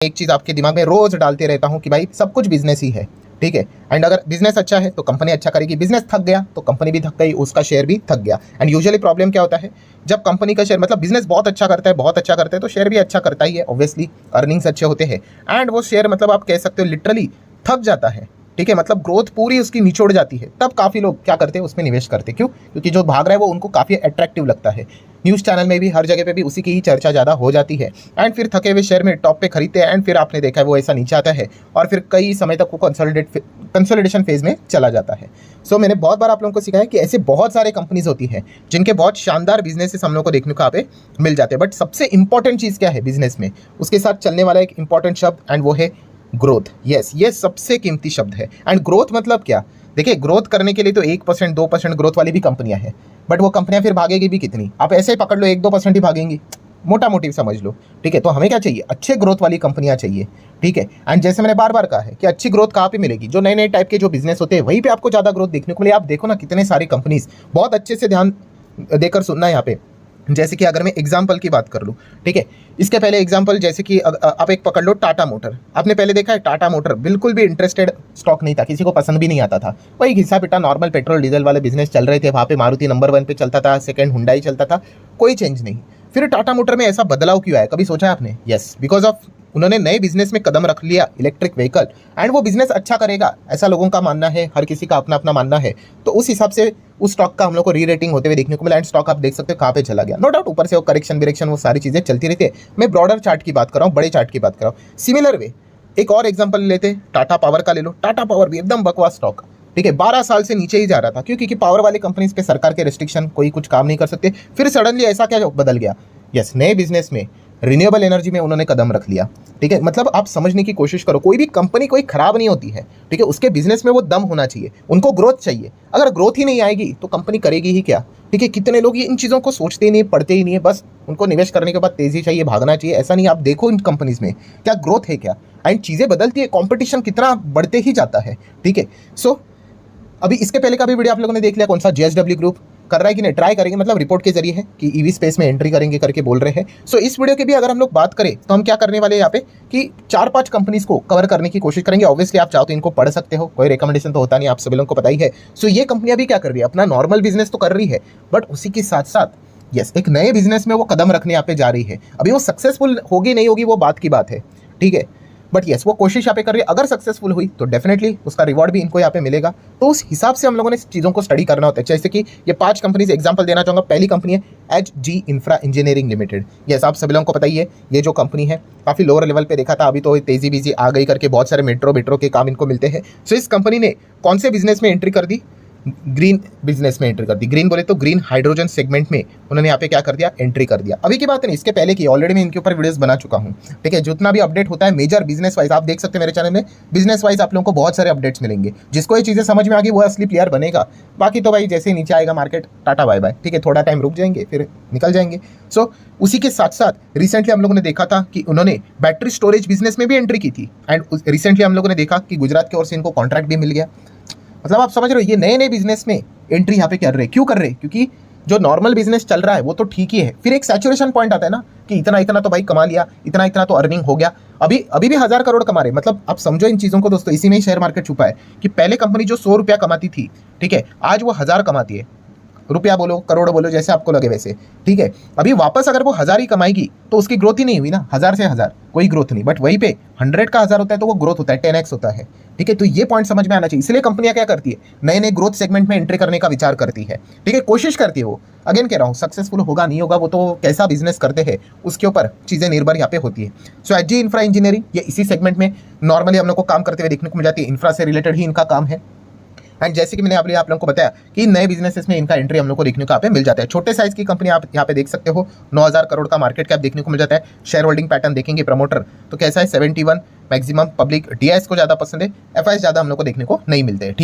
एक चीज़ आपके दिमाग में रोज डालते रहता हूँ कि भाई सब कुछ बिजनेस ही है, ठीक है। एंड अगर बिजनेस अच्छा है तो कंपनी अच्छा करेगी, बिजनेस थक गया तो कंपनी भी थक गई, उसका शेयर भी थक गया। एंड यूजुअली प्रॉब्लम क्या होता है, जब कंपनी का शेयर मतलब बिजनेस बहुत अच्छा करता है, बहुत अच्छा करता है तो शेयर भी अच्छा करता ही है, ऑब्वियसली अर्निंग्स अच्छे होते हैं। एंड वो शेयर मतलब आप कह सकते हो लिटरली थक जाता है, ठीक है, मतलब ग्रोथ पूरी उसकी निचोड़ जाती है। तब काफ़ी लोग क्या करते हैं, उसमें निवेश करते हैं। क्यों? क्योंकि जो भाग रहा है वो उनको काफ़ी अट्रैक्टिव लगता है। न्यूज़ चैनल में भी हर जगह पे भी उसी की ही चर्चा ज़्यादा हो जाती है। एंड फिर थके हुए शेयर में टॉप पे खरीदते हैं एंड फिर आपने देखा है वो ऐसा नीचे आता है और फिर कई समय तक वो कंसोलिडेशन फेज में चला जाता है। सो मैंने बहुत बार आप लोगों को सिखाया कि ऐसे बहुत सारे कंपनीज होती है जिनके बहुत शानदार बिजनेसेस हम लोग को देखने को यहाँ पे मिल जाते हैं। बट सबसे इंपॉर्टेंट चीज़ क्या है बिजनेस में, उसके साथ चलने वाला एक इंपॉर्टेंट शब्द एंड वो है ग्रोथ। यस, ये सबसे कीमती शब्द है। एंड ग्रोथ मतलब क्या, देखिए ग्रोथ करने के लिए तो 1% 2% ग्रोथ वाली भी कंपनियां हैं, बट वो कंपनियां फिर भागेगी भी कितनी, आप ऐसे ही पकड़ लो 1-2% ही भागेंगी, मोटा मोटी समझ लो, ठीक है। तो हमें क्या चाहिए, अच्छे ग्रोथ वाली कंपनियां चाहिए, ठीक है। एंड जैसे मैंने बार बार कहा है कि अच्छी ग्रोथ कहाँ पे मिलेगी, जो नए नए टाइप के जो बिजनेस होते हैं वहीं पे आपको ज़्यादा ग्रोथ देखने को मिले। आप देखो ना कितने सारी कंपनीज, बहुत अच्छे से ध्यान देकर सुनना है यहाँ पे। जैसे कि अगर मैं एग्जाम्पल की बात कर लूँ, ठीक है, इसके पहले एग्जाम्पल जैसे कि आप एक पकड़ लो टाटा मोटर। आपने पहले देखा है टाटा मोटर बिल्कुल भी इंटरेस्टेड स्टॉक नहीं था, किसी को पसंद भी नहीं आता था। वही घिसा पिटा नॉर्मल पेट्रोल डीजल वाले बिजनेस चल रहे थे, वहाँ पे मारुति नंबर 1 पे चलता था, सेकंड हुंडई चलता था, कोई चेंज नहीं। फिर टाटा मोटर में ऐसा बदलाव क्यों आया, कभी सोचा है आपने? यस, बिकॉज ऑफ उन्होंने नए बिजनेस में कदम रख लिया, इलेक्ट्रिक व्हीकल, एंड वो बिजनेस अच्छा करेगा ऐसा लोगों का मानना है, हर किसी का अपना अपना मानना है। तो उस हिसाब से उस स्टॉक का हम लोग को री रेटिंग होते हुए देखने को मिला एंड स्टॉक आप देख सकते हो कहाँ पे चला गया। नो डाउट ऊपर से वो करेक्शन विरेक्शन वो सारी चीज़ें चलती रहती है। मैं ब्रॉडर चार्ट की बात कर रहा हूँ, बड़े चार्ट की बात कर रहा हूँ। सिमिलर वे एक और एग्जाम्पल लेते, टाटा पावर का ले लो। टाटा पावर भी एकदम बकवास स्टॉक, ठीक है, 12 साल से नीचे ही जा रहा था। क्यों? क्योंकि पावर वाली कंपनीज पे सरकार के रेस्ट्रिक्शन, कोई कुछ काम नहीं कर सकते। फिर सडनली ऐसा क्या बदल गया, यस, नए बिजनेस में रिन्यूएबल एनर्जी में उन्होंने कदम रख लिया, ठीक है। मतलब आप समझने की कोशिश करो, कोई भी कंपनी कोई खराब नहीं होती है, ठीक है, उसके बिजनेस में वो दम होना चाहिए, उनको ग्रोथ चाहिए। अगर ग्रोथ ही नहीं आएगी तो कंपनी करेगी ही क्या, ठीक है। कितने लोग ये इन चीज़ों को सोचते ही नहीं, पढ़ते ही नहीं है, बस उनको निवेश करने के बाद तेजी चाहिए, भागना चाहिए। ऐसा नहीं, आप देखो इन कंपनीज में क्या ग्रोथ है क्या, एंड चीज़ें बदलती है, कॉम्पिटिशन कितना बढ़ते ही जाता है, ठीक है। सो अभी इसके पहले का भी वीडियो आप लोगों ने देख लिया, कौन सा, JSW ग्रुप कर रहा है कि नहीं, ट्राई करेंगे, मतलब रिपोर्ट के जरिए है कि ईवी स्पेस में एंट्री करेंगे करके बोल रहे हैं। सो इस वीडियो के भी अगर हम लोग बात करें तो हम क्या करने वाले हैं यहाँ पे कि 4-5 कंपनीज को कवर करने की कोशिश करेंगे। ऑब्वियसली आप चाहो तो इनको पढ़ सकते हो, कोई रिकमेंडेशन तो होता नहीं, आप सभी लोगों को पता ही है। सो ये कंपनियां भी क्या कर रही है, अपना नॉर्मल बिजनेस तो कर रही है, बट उसी के साथ साथ यस एक नए बिजनेस में वो कदम रखने यहाँ पे जा रही है। अभी वो सक्सेसफुल होगी नहीं होगी वो बात की बात है, ठीक है, बट यस वो कोशिश यहाँ पे कर रही है। अगर सक्सेसफुल हुई तो डेफिनेटली उसका रिवॉर्ड भी इनको यहाँ पे मिलेगा। तो उस हिसाब से हम लोगों ने चीज़ों को स्टडी करना होता है। जैसे कि ये 5 कंपनीज एग्जांपल देना चाहूँगा। पहली कंपनी है HG infra engineering limited. Yes, आप सभी लोगों को पता ही है ये जो कंपनी है काफ़ी लोअर लेवल पे देखा था, अभी तो तेजी बीजी आ गई करके बहुत सारे मेट्रो के काम इनको मिलते हैं। सो इस कंपनी ने कौन से बिजनेस में एंट्री कर दी, ग्रीन बिजनेस में एंट्री कर दी। ग्रीन बोले तो ग्रीन हाइड्रोजन सेगमेंट में उन्होंने यहाँ पे क्या कर दिया, एंट्री कर दिया। अभी की बात नहीं, इसके पहले की ऑलरेडी मैं इनके ऊपर वीडियोस बना चुका हूँ, ठीक है। जितना भी अपडेट होता है मेजर बिजनेस वाइज आप देख सकते हैं मेरे चैनल में, बिजनेस वाइज आप लोगों को बहुत सारे अपडेट्स मिलेंगे। जिसको ये चीज़ें समझ में आ गई वो असली प्लेयर बनेगा। बाकी तो भाई जैसे ही नीचे आएगा मार्केट, टाटा बाय बाय, ठीक है, थोड़ा टाइम रुक जाएंगे फिर निकल जाएंगे। सो उसी के साथ साथ रिसेंटली हम लोगों ने देखा था कि उन्होंने बैटरी स्टोरेज बिजनेस में भी एंट्री की थी एंड रिसेंटली हम लोगों ने देखा कि गुजरात की ओर से इनको कॉन्ट्रैक्ट भी मिल गया। मतलब आप समझ रहे हो, ये नए नए बिजनेस में एंट्री यहाँ पे कर रहे हैं। क्यों कर रहे हैं? क्योंकि जो नॉर्मल बिजनेस चल रहा है वो तो ठीक ही है, फिर एक सैचुरेशन पॉइंट आता है ना कि इतना इतना तो भाई कमा लिया, इतना इतना तो अर्निंग हो गया। अभी भी 1000 करोड़ कमा रहे। मतलब आप समझो इन चीज़ों को दोस्तों, इसी में ही शेयर मार्केट छुपा है कि पहले कंपनी जो 100 रुपया कमाती थी, ठीक है, आज वो 1000 कमाती है। रुपया बोलो करोड़ बोलो जैसे आपको लगे वैसे, ठीक है। अभी वापस अगर वो 1000 ही कमाएगी तो उसकी ग्रोथ ही नहीं हुई ना, 1000 से 1000 कोई ग्रोथ नहीं। बट वहीं पे 100 का 1000 होता है तो वो ग्रोथ होता है, 10x होता है, ठीक है। तो ये पॉइंट समझ में आना चाहिए। इसलिए कंपनियां क्या करती है, नए नए ग्रोथ सेगमेंट में एंट्री करने का विचार करती है, ठीक है, कोशिश करती है वो। अगेन कह रहा हूँ, सक्सेसफुल होगा नहीं होगा वो तो कैसा बिजनेस करते हैं उसके ऊपर चीज़ें निर्भर यहाँ पे होती है। सो HG इंफ्रा इंजीनियरिंग ये इसी सेगमेंट में नॉर्मली हम लोग को काम करते हुए देखने को मिल जाती है। इंफ्रा से रिलेटेड ही इनका काम है। एंड जैसे कि मैंने आप लोगों को बताया कि नए बिजनेसेस में इनका एंट्री हम लोग को देखने को यहाँ पे मिल जाता है। छोटे साइज की कंपनी आप यहाँ पे देख सकते हो, 9000 करोड़ का मार्केट कैप देखने को मिल जाता है। शेयर होल्डिंग पैटर्न देखेंगे प्रमोटर तो कैसा है, 71, मैक्सिमम पब्लिक DIS को ज़्यादा पसंद है, FIS ज़्यादा हम लोग को देखने को नहीं मिलते हैं।